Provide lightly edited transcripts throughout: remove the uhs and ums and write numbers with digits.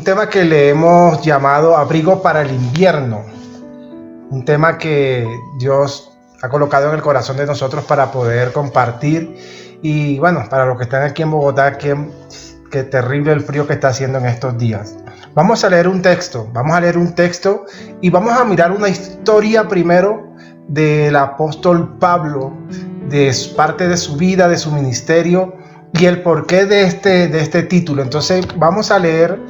tema que le hemos llamado abrigo para el invierno, un tema que Dios ha colocado en el corazón de nosotros para poder compartir. Y bueno, para los que están aquí en Bogotá, qué terrible el frío que está haciendo en estos días. Vamos a leer un texto y vamos a mirar una historia primero del apóstol Pablo, de parte de su vida, de su ministerio y el porqué de este título. Entonces vamos a leer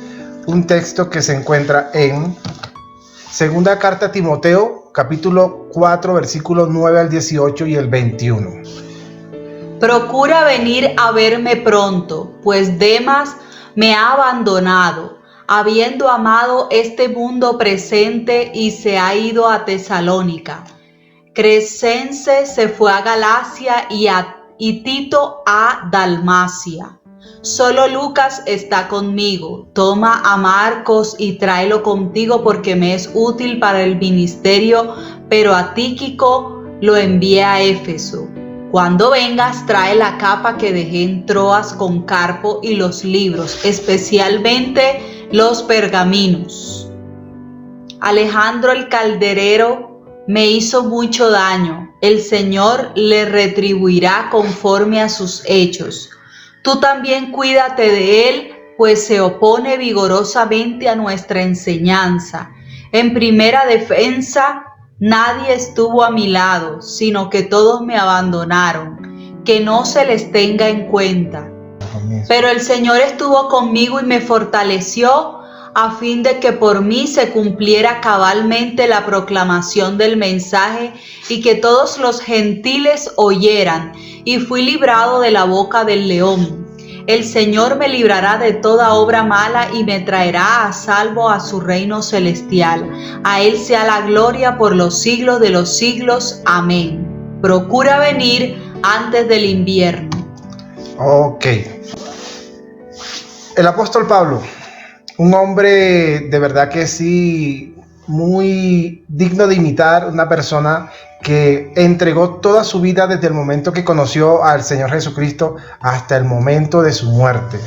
un texto que se encuentra en Segunda Carta a Timoteo, capítulo 4, versículos 9 al 18 y el 21. Procura venir a verme pronto, pues Demas me ha abandonado, habiendo amado este mundo presente y se ha ido a Tesalónica. Crescense se fue a Galacia y Tito a Dalmacia. Solo Lucas está conmigo. Toma a Marcos y tráelo contigo porque me es útil para el ministerio, pero a Tíquico lo envié a Éfeso. Cuando vengas, trae la capa que dejé en Troas con Carpo y los libros, especialmente los pergaminos. Alejandro el calderero me hizo mucho daño. El Señor le retribuirá conforme a sus hechos. Tú también cuídate de él, pues se opone vigorosamente a nuestra enseñanza. En primera defensa, nadie estuvo a mi lado, sino que todos me abandonaron. Que no se les tenga en cuenta. Pero el Señor estuvo conmigo y me fortaleció a fin de que por mí se cumpliera cabalmente la proclamación del mensaje y que todos los gentiles oyeran, y fui librado de la boca del león. El Señor me librará de toda obra mala y me traerá a salvo a su reino celestial. A Él sea la gloria por los siglos de los siglos. Amén. Procura venir antes del invierno. Ok. El apóstol Pablo, un hombre de verdad que sí, muy digno de imitar, una persona que entregó toda su vida desde el momento que conoció al Señor Jesucristo hasta el momento de su muerte.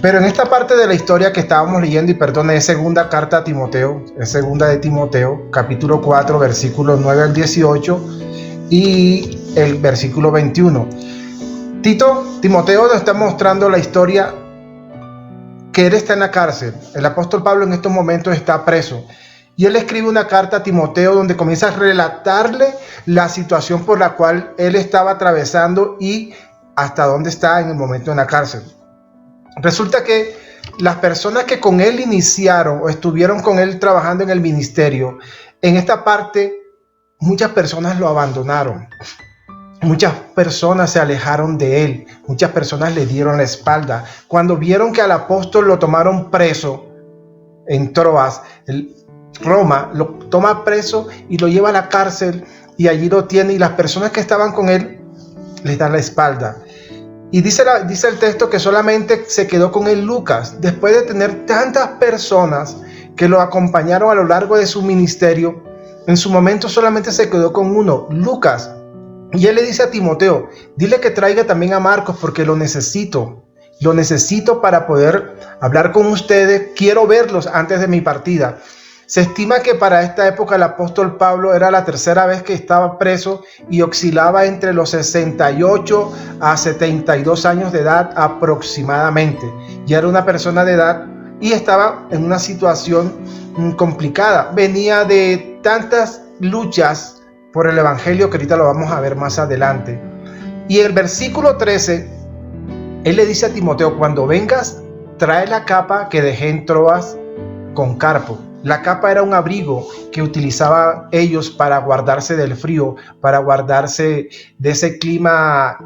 Pero en esta parte de la historia que estábamos leyendo, y perdón, es segunda carta a Timoteo, es segunda de Timoteo, capítulo 4, versículos 9 al 18 y el versículo 21. Timoteo nos está mostrando la historia que él está en la cárcel. El apóstol Pablo en estos momentos está preso. Y él escribe una carta a Timoteo donde comienza a relatarle la situación por la cual él estaba atravesando y hasta dónde está en el momento en la cárcel. Resulta que las personas que con él iniciaron o estuvieron con él trabajando en el ministerio, en esta parte muchas personas lo abandonaron. Muchas personas se alejaron de él, muchas personas le dieron la espalda. Cuando vieron que al apóstol lo tomaron preso en Troas, Roma lo toma preso y lo lleva a la cárcel y allí lo tiene, y las personas que estaban con él les dan la espalda. Y dice el texto que solamente se quedó con él Lucas, después de tener tantas personas que lo acompañaron a lo largo de su ministerio. En su momento solamente se quedó con uno, Lucas. Y él le dice a Timoteo, dile que traiga también a Marcos porque lo necesito para poder hablar con ustedes, quiero verlos antes de mi partida. Se estima que para esta época el apóstol Pablo era la tercera vez que estaba preso y oscilaba entre los 68 a 72 años de edad aproximadamente. Ya era una persona de edad y estaba en una situación complicada. Venía de tantas luchas por el evangelio que ahorita lo vamos a ver más adelante. Y el versículo 13, él le dice a Timoteo, cuando vengas, trae la capa que dejé en Troas con Carpo. La capa era un abrigo que utilizaban ellos para guardarse del frío, para guardarse de ese clima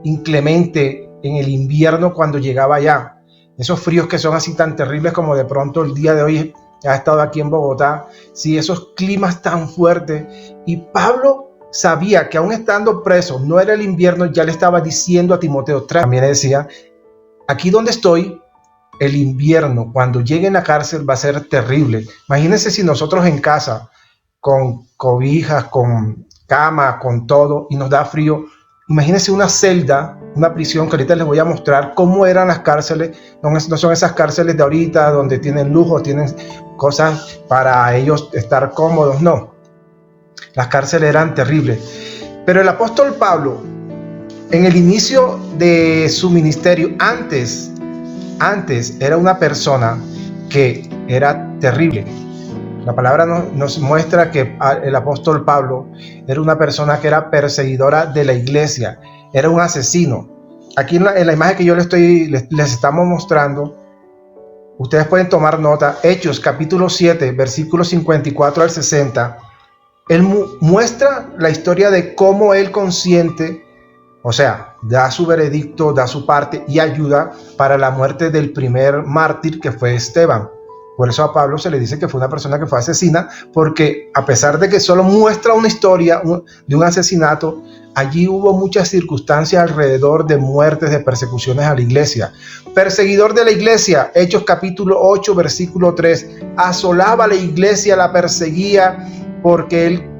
inclemente en el invierno cuando llegaba allá. Esos fríos que son así tan terribles como de pronto el día de hoy ha estado aquí en Bogotá, sí, esos climas tan fuertes. Y Pablo sabía que aún estando preso, no era el invierno, ya le estaba diciendo a Timoteo, también le decía, aquí donde estoy, el invierno, cuando llegue en la cárcel, va a ser terrible. Imagínense si nosotros en casa, con cobijas, con cama, con todo, y nos da frío, Imagínense una celda, una prisión, que ahorita les voy a mostrar cómo eran las cárceles. No son esas cárceles de ahorita donde tienen lujo, tienen cosas para ellos estar cómodos, no. Las cárceles eran terribles. Pero el apóstol Pablo, en el inicio de su ministerio, antes era una persona que era terrible. La palabra nos muestra que el apóstol Pablo era una persona que era perseguidora de la iglesia, era un asesino. Aquí en la imagen que yo les estamos mostrando, ustedes pueden tomar nota. Hechos capítulo 7, versículos 54 al 60. Él muestra la historia de cómo él consiente, o sea, da su veredicto, da su parte y ayuda para la muerte del primer mártir, que fue Esteban. Por eso a Pablo se le dice que fue una persona que fue asesina, porque a pesar de que solo muestra una historia de un asesinato, allí hubo muchas circunstancias alrededor de muertes, de persecuciones a la iglesia. Perseguidor de la iglesia, Hechos capítulo 8, versículo 3, asolaba a la iglesia, la perseguía porque él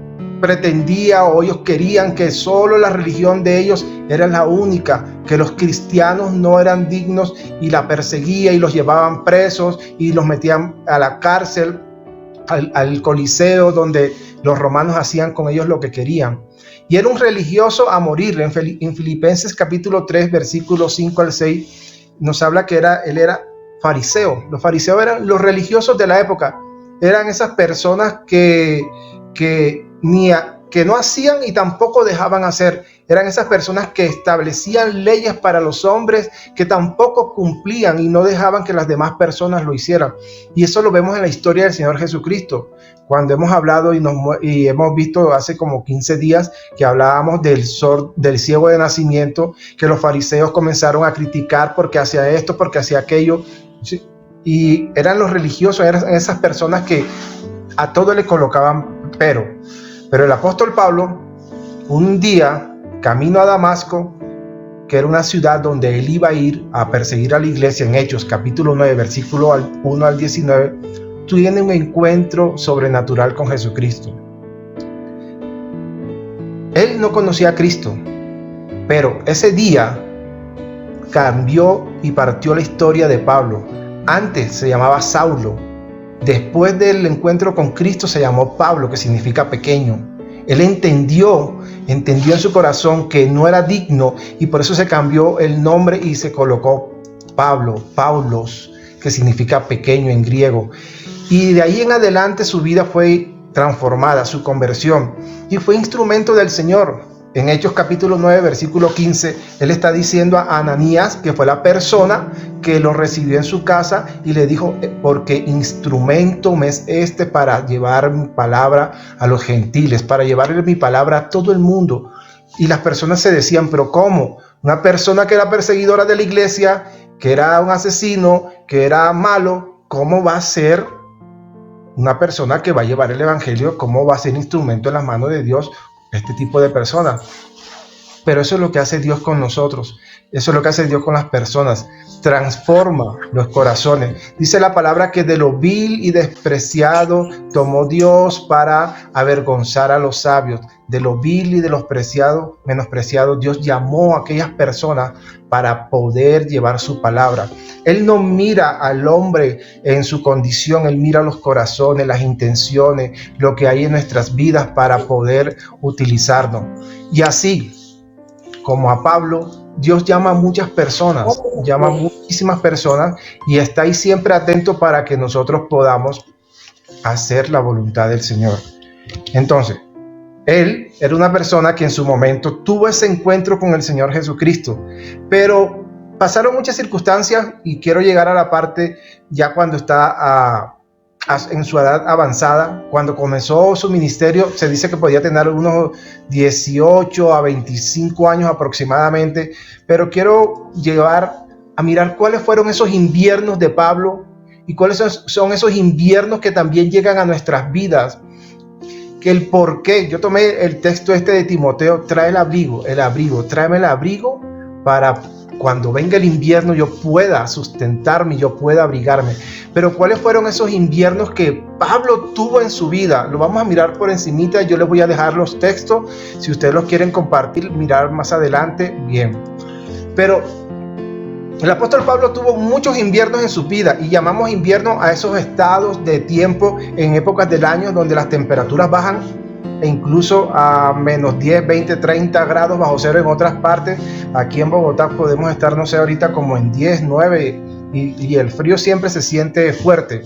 pretendía, o ellos querían, que solo la religión de ellos era la única, que los cristianos no eran dignos, y la perseguía y los llevaban presos y los metían a la cárcel, al Coliseo, donde los romanos hacían con ellos lo que querían. Y era un religioso a morir. En Filipenses capítulo 3, versículos 5 al 6, nos habla que él era fariseo. Los fariseos eran los religiosos de la época, eran esas personas que no hacían y tampoco dejaban hacer. Eran esas personas que establecían leyes para los hombres, que tampoco cumplían y no dejaban que las demás personas lo hicieran. Y eso lo vemos en la historia del Señor Jesucristo. Cuando hemos hablado y hemos visto hace como 15 días que hablábamos del ciego de nacimiento, que los fariseos comenzaron a criticar porque hacía esto, porque hacía aquello. Y eran los religiosos, eran esas personas que a todo le colocaban pero el apóstol Pablo, un día, camino a Damasco, que era una ciudad donde él iba a ir a perseguir a la iglesia, en Hechos capítulo 9, versículo 1 al 19, tiene un encuentro sobrenatural con Jesucristo. Él no conocía a Cristo, pero ese día cambió y partió la historia de Pablo. Antes se llamaba Saulo. Después del encuentro con Cristo se llamó Pablo, que significa pequeño. Él entendió en su corazón que no era digno, y por eso se cambió el nombre y se colocó Pablo, Paulos, que significa pequeño en griego. Y de ahí en adelante su vida fue transformada, su conversión, y fue instrumento del Señor. En Hechos capítulo 9, versículo 15, él está diciendo a Ananías, que fue la persona que lo recibió en su casa, y le dijo: porque instrumento me es este para llevar mi palabra a los gentiles, para llevarle mi palabra a todo el mundo. Y las personas se decían: pero ¿cómo? Una persona que era perseguidora de la iglesia, que era un asesino, que era malo, ¿cómo va a ser una persona que va a llevar el evangelio? ¿Cómo va a ser instrumento en las manos de Dios este tipo de personas? Pero eso es lo que hace Dios con nosotros. Eso es lo que hace Dios con las personas. Transforma los corazones. Dice la palabra que de lo vil y despreciado tomó Dios para avergonzar a los sabios. De lo vil y de los menospreciados, Dios llamó a aquellas personas para poder llevar su palabra. Él no mira al hombre en su condición, Él mira los corazones, las intenciones, lo que hay en nuestras vidas para poder utilizarnos. Y así como a Pablo, Dios llama a muchas personas, llama a muchísimas personas, y está ahí siempre atento para que nosotros podamos hacer la voluntad del Señor. Entonces, él era una persona que en su momento tuvo ese encuentro con el Señor Jesucristo, pero pasaron muchas circunstancias, y quiero llegar a la parte ya cuando está en su edad avanzada. Cuando comenzó su ministerio, se dice que podía tener unos 18 a 25 años aproximadamente, pero quiero llegar a mirar cuáles fueron esos inviernos de Pablo y cuáles son esos inviernos que también llegan a nuestras vidas. Que el por qué, yo tomé el texto de Timoteo: trae el abrigo, tráeme el abrigo para cuando venga el invierno yo pueda sustentarme, yo pueda abrigarme. Pero ¿cuáles fueron esos inviernos que Pablo tuvo en su vida? Lo vamos a mirar por encimita, yo les voy a dejar los textos, si ustedes los quieren compartir, mirar más adelante, bien. Pero el apóstol Pablo tuvo muchos inviernos en su vida, y llamamos invierno a esos estados de tiempo en épocas del año donde las temperaturas bajan e incluso a menos 10, 20, 30 grados bajo cero en otras partes. Aquí en Bogotá podemos estar, no sé, ahorita como en 10, 9, y el frío siempre se siente fuerte.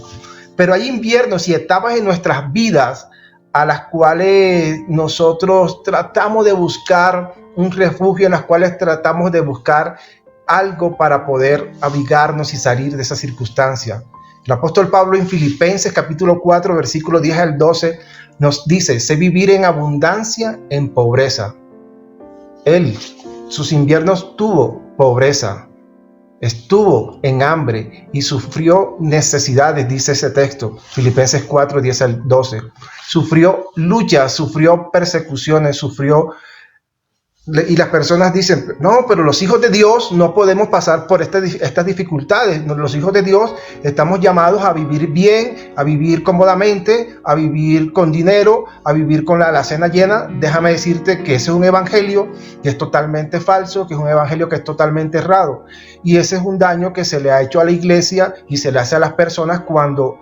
Pero hay inviernos y etapas en nuestras vidas a las cuales nosotros tratamos de buscar un refugio, en las cuales tratamos de buscar algo para poder abrigarnos y salir de esa circunstancia. El apóstol Pablo en Filipenses capítulo 4, versículo 10 al 12 nos dice: sé vivir en abundancia, en pobreza. Él, sus inviernos tuvo pobreza, estuvo en hambre y sufrió necesidades, dice ese texto, Filipenses 4, 10 al 12. Sufrió luchas, sufrió persecuciones, sufrió. Y las personas dicen: no, pero los hijos de Dios no podemos pasar por estas dificultades. Los hijos de Dios estamos llamados a vivir bien, a vivir cómodamente, a vivir con dinero, a vivir con la alacena llena. Déjame decirte que ese es un evangelio que es totalmente falso, que es un evangelio que es totalmente errado. Y ese es un daño que se le ha hecho a la iglesia y se le hace a las personas cuando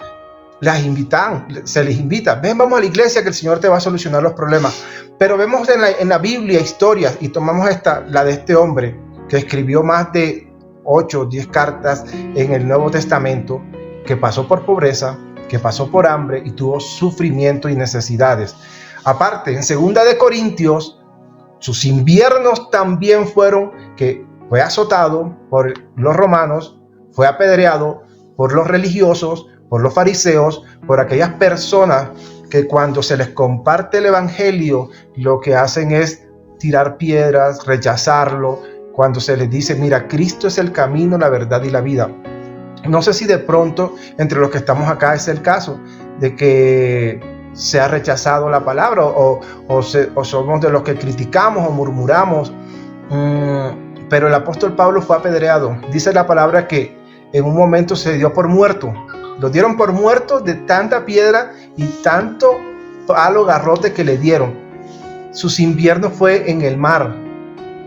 se les invita: ven, vamos a la iglesia que el Señor te va a solucionar los problemas. Pero vemos en la Biblia historias, y tomamos la de este hombre que escribió más de 8 o 10 cartas en el Nuevo Testamento, que pasó por pobreza, que pasó por hambre y tuvo sufrimiento y necesidades. Aparte, en 2 de Corintios, sus inviernos también fueron que fue azotado por los romanos, fue apedreado por los religiosos, por los fariseos, por aquellas personas que cuando se les comparte el evangelio lo que hacen es tirar piedras, rechazarlo. Cuando se les dice: mira, Cristo es el camino, la verdad y la vida. No sé si de pronto entre los que estamos acá es el caso de que se ha rechazado la palabra o somos de los que criticamos o murmuramos. Pero el apóstol Pablo fue apedreado. Dice la palabra que en un momento se dio por muerto. Lo dieron por muerto de tanta piedra y tanto palo garrote que le dieron. Sus inviernos fue en el mar.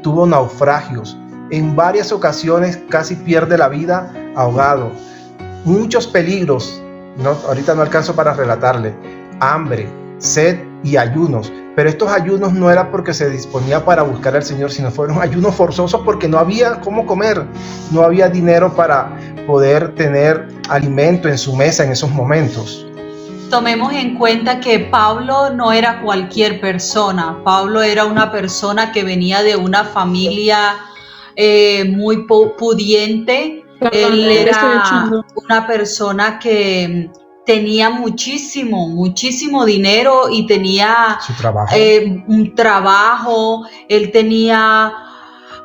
Tuvo naufragios. En varias ocasiones casi pierde la vida ahogado. Muchos peligros. Ahorita no alcanzo para relatarle. Hambre, sed y ayunos. Pero estos ayunos no era porque se disponía para buscar al Señor, sino fueron ayunos forzosos porque no había cómo comer. No había dinero para poder tener alimento en su mesa en esos momentos. Tomemos en cuenta que Pablo no era cualquier persona. Pablo era una persona que venía de una familia muy pudiente. Él era una persona que tenía muchísimo dinero y tenía su trabajo. Un trabajo. Él tenía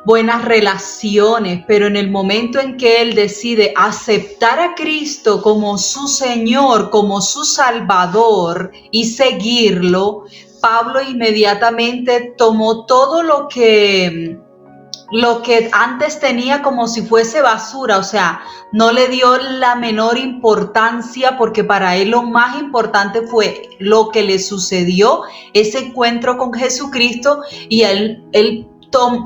buenas relaciones, pero en el momento en que él decide aceptar a Cristo como su Señor, como su Salvador y seguirlo, Pablo inmediatamente tomó todo lo que antes tenía como si fuese basura, o sea, no le dio la menor importancia, porque para él lo más importante fue lo que le sucedió, ese encuentro con Jesucristo, y él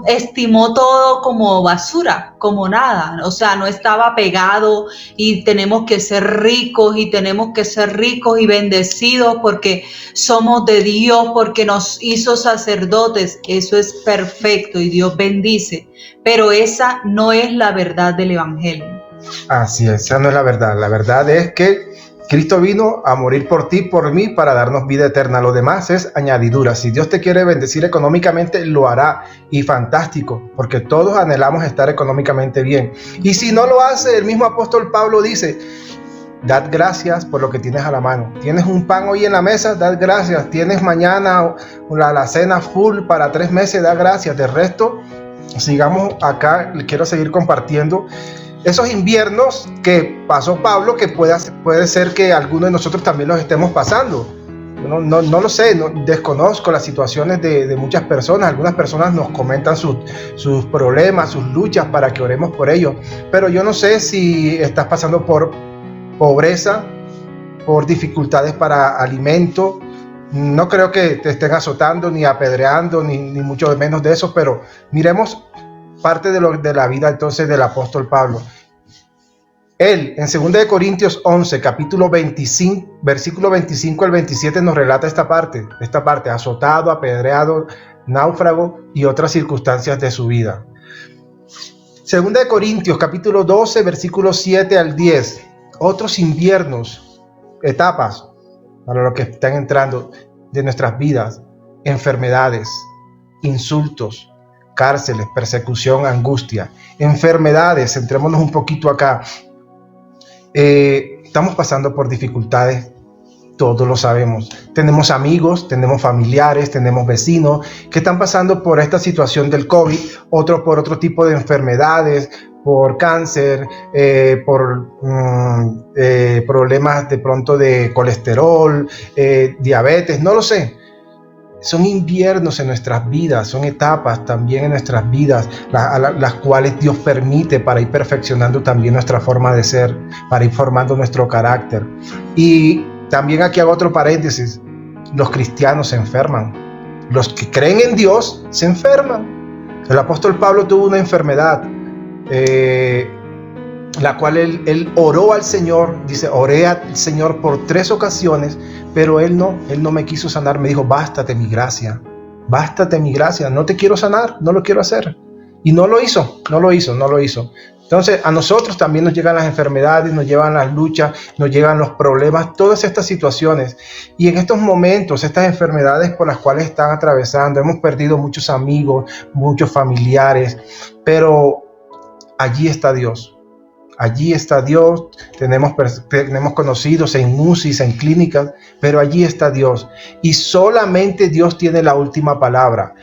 estimó todo como basura, como nada. O sea, no estaba pegado y tenemos que ser ricos y bendecidos porque somos de Dios, porque nos hizo sacerdotes. Eso es perfecto y Dios bendice, pero esa no es la verdad del evangelio. Así es, esa no es la verdad. La verdad es que Cristo vino a morir por ti, por mí, para darnos vida eterna. Lo demás es añadidura. Si Dios te quiere bendecir económicamente, lo hará. Y fantástico, porque todos anhelamos estar económicamente bien. Y si no lo hace, el mismo apóstol Pablo dice: dad gracias por lo que tienes a la mano. Tienes un pan hoy en la mesa, dad gracias. Tienes mañana la cena full para 3 meses, dad gracias. De resto, sigamos acá. Quiero seguir compartiendo esos inviernos que pasó Pablo, que puede ser que algunos de nosotros también los estemos pasando. No lo sé, desconozco las situaciones de muchas personas. Algunas personas nos comentan sus problemas, sus luchas para que oremos por ellos. Pero yo no sé si estás pasando por pobreza, por dificultades para alimento. No creo que te estén azotando, ni apedreando, ni mucho menos de eso, pero miremos parte de la vida entonces del apóstol Pablo. Él, en 2 Corintios 11, capítulo 25, versículo 25 al 27, nos relata esta parte, azotado, apedreado, náufrago y otras circunstancias de su vida. 2 Corintios, capítulo 12, versículos 7 al 10, otros inviernos, etapas, para los que están entrando de nuestras vidas, enfermedades, insultos, cárceles, persecución, angustia, enfermedades, centrémonos un poquito acá. Estamos pasando por dificultades, todos lo sabemos. Tenemos amigos, tenemos familiares, tenemos vecinos que están pasando por esta situación del COVID, otros por otro tipo de enfermedades, por cáncer, por problemas de pronto de colesterol, diabetes, no lo sé. Son inviernos en nuestras vidas, son etapas también en nuestras vidas, las cuales Dios permite para ir perfeccionando también nuestra forma de ser, para ir formando nuestro carácter. Y también aquí hago otro paréntesis: los cristianos se enferman, los que creen en Dios se enferman. El apóstol Pablo tuvo una enfermedad, la cual él oró al Señor, dice, oré al Señor por 3 ocasiones, pero él no me quiso sanar. Me dijo, bástate mi gracia, no te quiero sanar, no lo quiero hacer. Y no lo hizo. Entonces a nosotros también nos llegan las enfermedades, nos llegan las luchas, nos llegan los problemas, todas estas situaciones. Y en estos momentos, estas enfermedades por las cuales están atravesando, hemos perdido muchos amigos, muchos familiares, pero allí está Dios. Allí está Dios, tenemos conocidos en UCIs, en clínicas, pero allí está Dios. Y solamente Dios tiene la última palabra.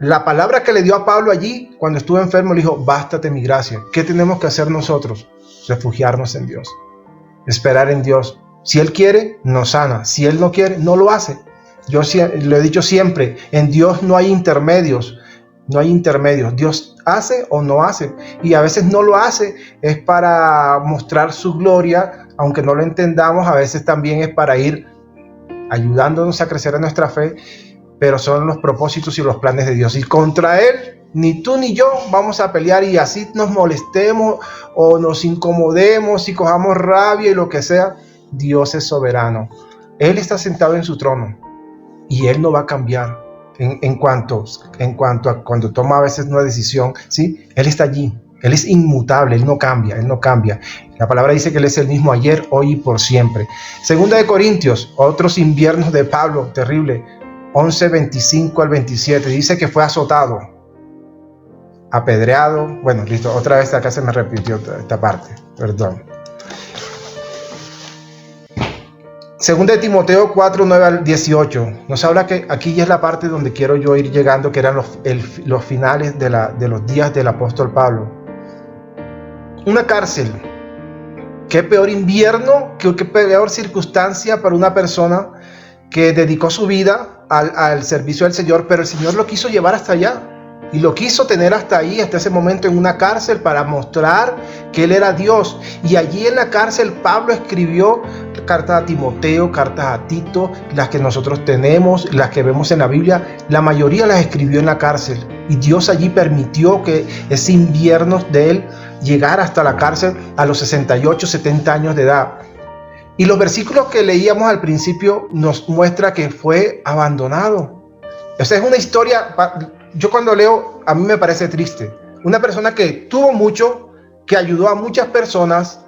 La palabra que le dio a Pablo allí, cuando estuvo enfermo, le dijo, bástate mi gracia. ¿Qué tenemos que hacer nosotros? Refugiarnos en Dios, esperar en Dios. Si Él quiere, nos sana. Si Él no quiere, no lo hace. Yo lo he dicho siempre, en Dios no hay intermedios. No hay intermedios. Dios hace o no hace. Y a veces no lo hace. Es para mostrar su gloria. Aunque no lo entendamos, a veces también es para ir ayudándonos a crecer en nuestra fe. Pero son los propósitos y los planes de Dios. Y contra Él, ni tú ni yo vamos a pelear. Y así nos molestemos o nos incomodemos y cojamos rabia y lo que sea. Dios es soberano. Él está sentado en su trono. Y Él no va a cambiar. En cuanto a cuando toma a veces una decisión, ¿sí? Él está allí, Él es inmutable, Él no cambia. La palabra dice que Él es el mismo ayer, hoy y por siempre. 2 Corintios, otros inviernos de Pablo, terrible, 11, 25 al 27, dice que fue azotado, apedreado. Bueno, listo, otra vez acá se me repitió esta parte, perdón. 2 de Timoteo 4, 9 al 18, nos habla que aquí ya es la parte donde quiero yo ir llegando, que eran los finales de los días del apóstol Pablo. Una cárcel. Qué peor invierno, qué peor circunstancia para una persona que dedicó su vida al servicio del Señor, pero el Señor lo quiso llevar hasta allá. Y lo quiso tener hasta ahí, hasta ese momento en una cárcel, para mostrar que Él era Dios. Y allí en la cárcel Pablo escribió cartas a Timoteo, cartas a Tito, las que nosotros tenemos, las que vemos en la Biblia, la mayoría las escribió en la cárcel. Y Dios allí permitió que ese invierno de él llegara hasta la cárcel a los 68, 70 años de edad. Y los versículos que leíamos al principio nos muestra que fue abandonado. O sea, es una historia. Yo cuando leo, a mí me parece triste. Una persona que tuvo mucho, que ayudó a muchas personas,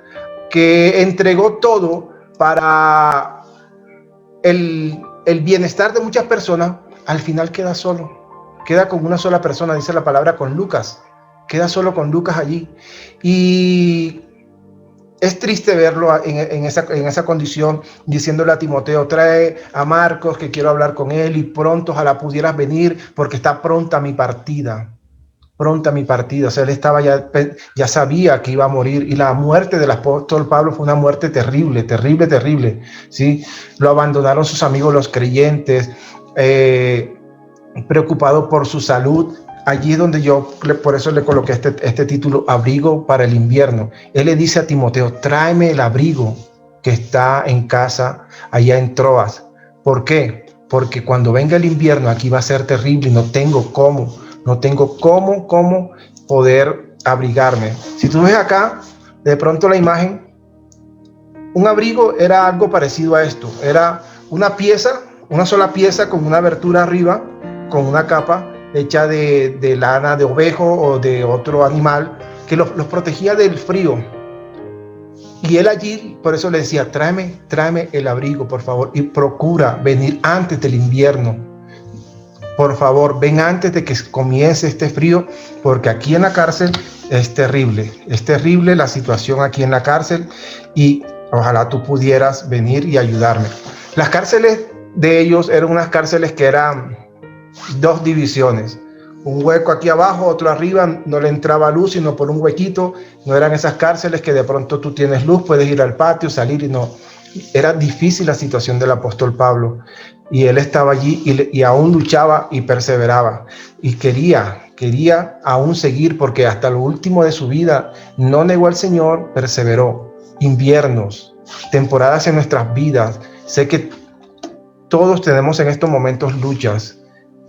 que entregó todo para el bienestar de muchas personas, al final queda solo. Queda con una sola persona, dice la palabra, con Lucas. Queda solo con Lucas allí. Y es triste verlo en esa condición, diciéndole a Timoteo, trae a Marcos que quiero hablar con él y pronto ojalá pudieras venir porque está pronta mi partida. pronta mi partida. O sea, él estaba ya sabía que iba a morir, y la muerte del apóstol Pablo fue una muerte terrible, terrible, terrible, ¿sí? Lo abandonaron sus amigos, los creyentes, preocupado por su salud. Allí es donde por eso le coloqué este título, Abrigo para el invierno. Él le dice a Timoteo, tráeme el abrigo que está en casa allá en Troas. ¿Por qué? Porque cuando venga el invierno aquí va a ser terrible y no tengo cómo poder abrigarme. Si tú ves acá, de pronto la imagen, un abrigo era algo parecido a esto. Era una pieza, una sola pieza con una abertura arriba, con una capa hecha de lana de ovejo o de otro animal que los protegía del frío. Y él allí, por eso le decía, tráeme el abrigo, por favor, y procura venir antes del invierno. Por favor, ven antes de que comience este frío, porque aquí en la cárcel es terrible la situación aquí en la cárcel, y ojalá tú pudieras venir y ayudarme. Las cárceles de ellos eran unas cárceles que eran dos divisiones, un hueco aquí abajo, otro arriba, no le entraba luz sino por un huequito. No eran esas cárceles que de pronto tú tienes luz, puedes ir al patio, salir, y no. Era difícil la situación del apóstol Pablo, y él estaba allí y aún luchaba y perseveraba, y quería aún seguir, porque hasta lo último de su vida no negó al Señor, perseveró. Inviernos, temporadas en nuestras vidas. Sé que todos tenemos en estos momentos luchas,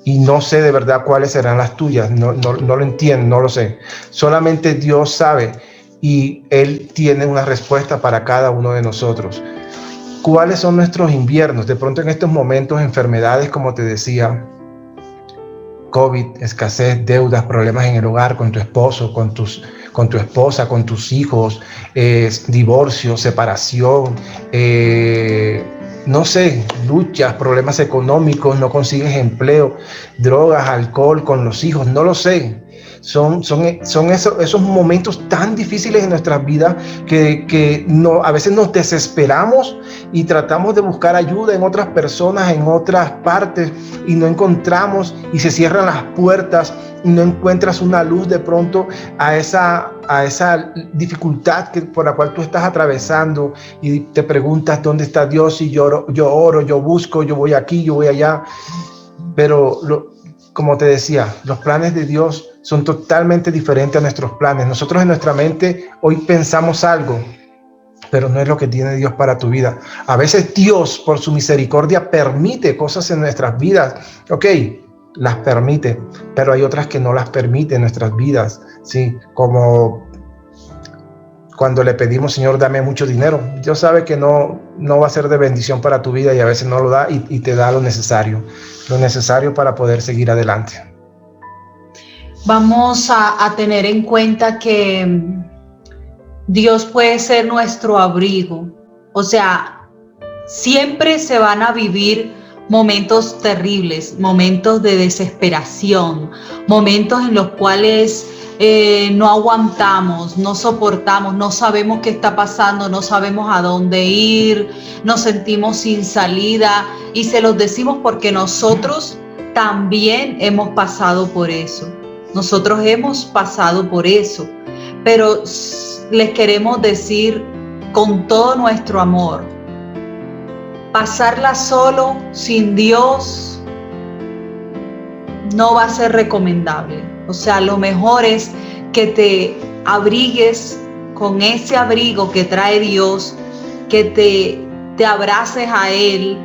y no sé de verdad cuáles serán las tuyas, no lo entiendo, no lo sé. Solamente Dios sabe, y Él tiene una respuesta para cada uno de nosotros. ¿Cuáles son nuestros inviernos? De pronto en estos momentos, enfermedades, como te decía, COVID, escasez, deudas, problemas en el hogar, con tu esposo, con tu esposa, con tus hijos, divorcio, separación, no sé, luchas, problemas económicos, no consigues empleo, drogas, alcohol con los hijos, no lo sé. Son esos momentos tan difíciles en nuestras vidas que a veces nos desesperamos y tratamos de buscar ayuda en otras personas, en otras partes, y no encontramos, y se cierran las puertas, y no encuentras una luz de pronto a esa dificultad por la cual tú estás atravesando, y te preguntas dónde está Dios, y yo oro, yo busco, yo voy aquí, yo voy allá. Pero como te decía, los planes de Dios son totalmente diferentes a nuestros planes. Nosotros en nuestra mente hoy pensamos algo, pero no es lo que tiene Dios para tu vida. A veces Dios, por su misericordia, permite cosas en nuestras vidas. Ok, las permite, pero hay otras que no las permite en nuestras vidas, ¿sí? Como cuando le pedimos, Señor, dame mucho dinero. Dios sabe que no va a ser de bendición para tu vida, y a veces no lo da, y te da lo necesario para poder seguir adelante. Vamos a tener en cuenta que Dios puede ser nuestro abrigo. O sea, siempre se van a vivir momentos terribles, momentos de desesperación, momentos en los cuales no aguantamos, no soportamos, no sabemos qué está pasando, no sabemos a dónde ir, nos sentimos sin salida, y se los decimos porque nosotros también hemos pasado por eso. Nosotros hemos pasado por eso, pero les queremos decir con todo nuestro amor, pasarla solo, sin Dios, no va a ser recomendable. O sea, lo mejor es que te abrigues con ese abrigo que trae Dios, que te abraces a Él,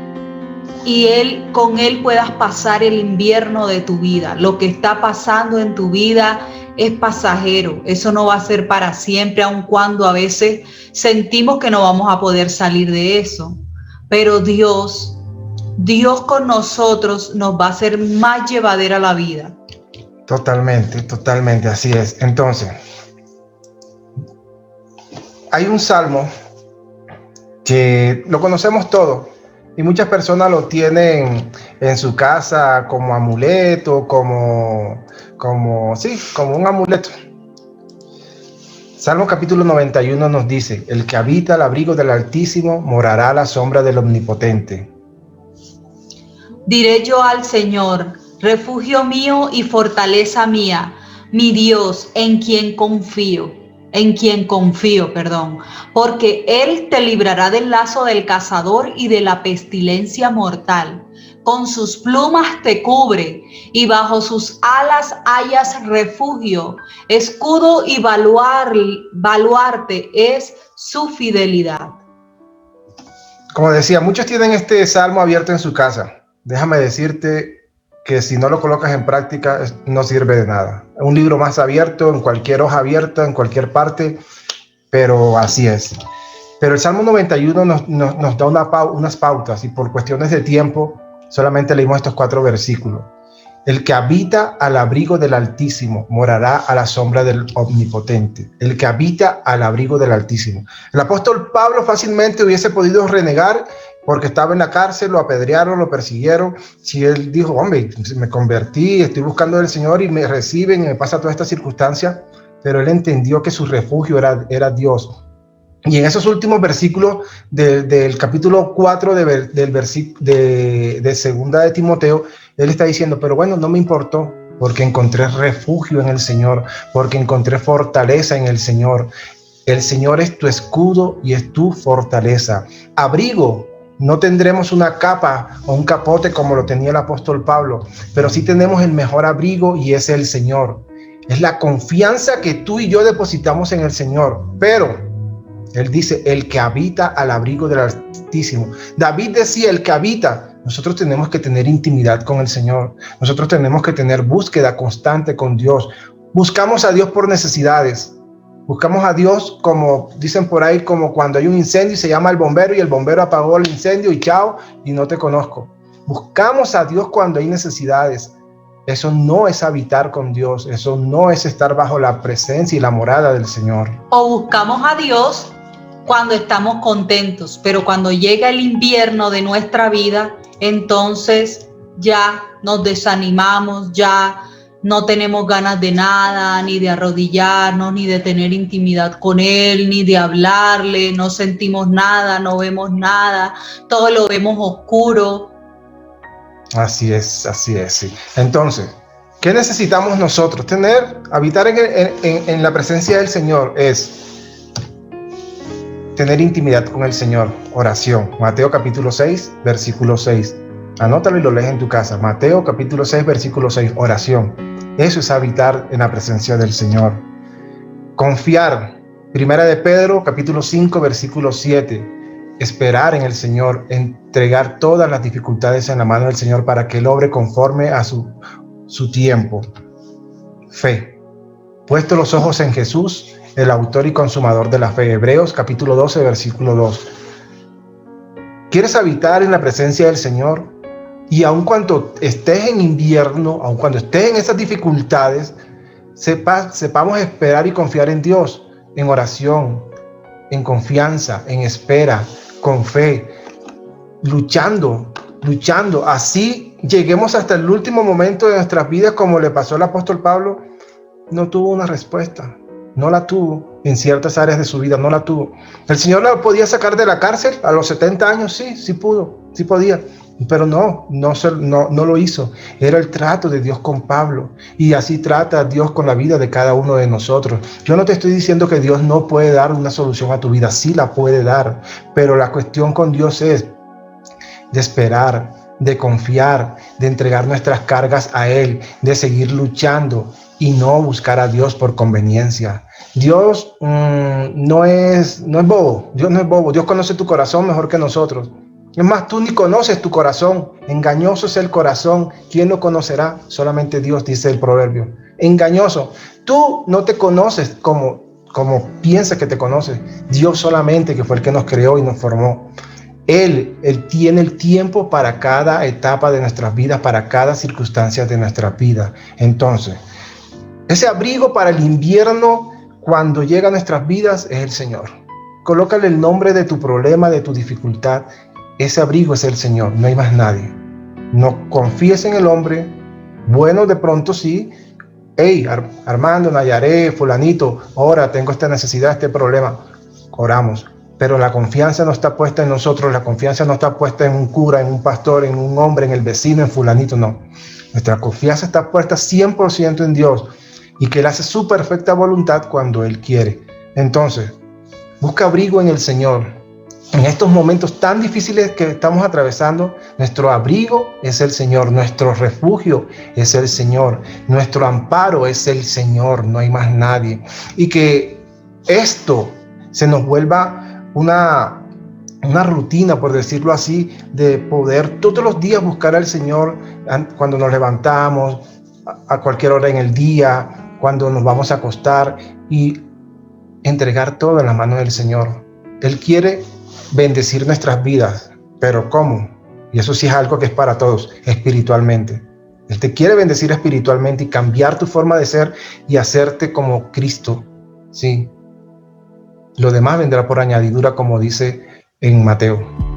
y con Él puedas pasar el invierno de tu vida. Lo que está pasando en tu vida es pasajero, eso no va a ser para siempre, aun cuando a veces sentimos que no vamos a poder salir de eso. Pero Dios con nosotros nos va a hacer más llevadera la vida. Totalmente, así es. Entonces, hay un salmo que lo conocemos todos, y muchas personas lo tienen en su casa como amuleto, como un amuleto. Salmo capítulo 91 nos dice: el que habita al abrigo del Altísimo morará a la sombra del Omnipotente. Diré yo al Señor, refugio mío y fortaleza mía, mi Dios, en quien confío, porque Él te librará del lazo del cazador y de la pestilencia mortal. Con sus plumas te cubre y bajo sus alas hallas refugio. Escudo y baluarte es su fidelidad. Como decía, muchos tienen este salmo abierto en su casa. Déjame decirte que si no lo colocas en práctica, no sirve de nada. Un libro más abierto, en cualquier hoja abierta, en cualquier parte, pero así es. Pero el Salmo 91 nos da unas pautas y por cuestiones de tiempo solamente leímos estos 4 versículos. El que habita al abrigo del Altísimo morará a la sombra del Omnipotente. El que habita al abrigo del Altísimo. El apóstol Pablo fácilmente hubiese podido renegar porque estaba en la cárcel, lo apedrearon, lo persiguieron. Si él dijo, hombre, me convertí, estoy buscando al Señor y me reciben y me pasa toda esta circunstancia, pero él entendió que su refugio era Dios. Y en esos últimos versículos del capítulo 4 de segunda de Timoteo, él está diciendo, pero bueno, no me importó, porque encontré refugio en el Señor, porque encontré fortaleza en el Señor. El Señor es tu escudo y es tu fortaleza. Abrigo. No tendremos una capa o un capote como lo tenía el apóstol Pablo, pero sí tenemos el mejor abrigo y es el Señor. Es la confianza que tú y yo depositamos en el Señor. Pero él dice, el que habita al abrigo del Altísimo. David decía, el que habita. Nosotros tenemos que tener intimidad con el Señor. Nosotros tenemos que tener búsqueda constante con Dios. Buscamos a Dios por necesidades. Buscamos a Dios, como dicen por ahí, como cuando hay un incendio y se llama al bombero y el bombero apagó el incendio y chao, y no te conozco. Buscamos a Dios cuando hay necesidades. Eso no es habitar con Dios. Eso no es estar bajo la presencia y la morada del Señor. O buscamos a Dios cuando estamos contentos, pero cuando llega el invierno de nuestra vida, entonces ya nos desanimamos, ya no tenemos ganas de nada, ni de arrodillarnos, ni de tener intimidad con Él, ni de hablarle, no sentimos nada, no vemos nada, todo lo vemos oscuro. Así es, sí. Entonces, ¿qué necesitamos nosotros? Habitar en la presencia del Señor es tener intimidad con el Señor, oración. Mateo capítulo 6, versículo 6. Anótalo y lo lees en tu casa. Mateo capítulo 6, versículo 6, oración. Eso es habitar en la presencia del Señor. Confiar. Primera de Pedro capítulo 5, versículo 7. Esperar en el Señor, entregar todas las dificultades en la mano del Señor para que Él obre conforme a su tiempo. Fe. Puesto los ojos en Jesús, el autor y consumador de la fe. Hebreos capítulo 12, versículo 2. ¿Quieres habitar en la presencia del Señor? Y aun cuando estés en invierno, aun cuando estés en esas dificultades, sepamos esperar y confiar en Dios, en oración, en confianza, en espera, con fe, luchando. Así lleguemos hasta el último momento de nuestras vidas, como le pasó al apóstol Pablo. No tuvo una respuesta, no la tuvo en ciertas áreas de su vida, no la tuvo. ¿El Señor la podía sacar de la cárcel a los 70 años? Sí podía. Pero no lo hizo. Era el trato de Dios con Pablo, y así trata Dios con la vida de cada uno de nosotros. Yo no te estoy diciendo que Dios no puede dar una solución a tu vida, sí la puede dar, pero la cuestión con Dios es de esperar, de confiar, de entregar nuestras cargas a Él, de seguir luchando y no buscar a Dios por conveniencia. Dios no es bobo. Dios no es bobo. Dios conoce tu corazón mejor que nosotros. Es más, tú ni conoces tu corazón. Engañoso es el corazón. ¿Quién lo conocerá? Solamente Dios, dice el proverbio. Engañoso. Tú no te conoces como piensas que te conoces. Dios solamente, que fue el que nos creó y nos formó. Él tiene el tiempo para cada etapa de nuestras vidas, para cada circunstancia de nuestra vida. Entonces, ese abrigo para el invierno cuando llega a nuestras vidas es el Señor. Colócale el nombre de tu problema, de tu dificultad. Ese abrigo es el Señor, no hay más nadie. No confíes en el hombre. Bueno, de pronto sí. Hey, Armando, Nayaré, fulanito, ahora tengo esta necesidad, este problema. Oramos. Pero la confianza no está puesta en nosotros, la confianza no está puesta en un cura, en un pastor, en un hombre, en el vecino, en fulanito, no. Nuestra confianza está puesta 100% en Dios. y que Él hace su perfecta voluntad cuando Él quiere. Entonces, busca abrigo en el Señor. En estos momentos tan difíciles que estamos atravesando, nuestro abrigo es el Señor, nuestro refugio es el Señor, nuestro amparo es el Señor, no hay más nadie. Y que esto se nos vuelva una rutina, por decirlo así, de poder todos los días buscar al Señor cuando nos levantamos, a cualquier hora en el día, cuando nos vamos a acostar, y entregar todo en las manos del Señor. Él quiere bendecir nuestras vidas, pero ¿cómo? Y eso sí es algo que es para todos, espiritualmente. Él te quiere bendecir espiritualmente y cambiar tu forma de ser y hacerte como Cristo, ¿sí? Lo demás vendrá por añadidura, como dice en Mateo.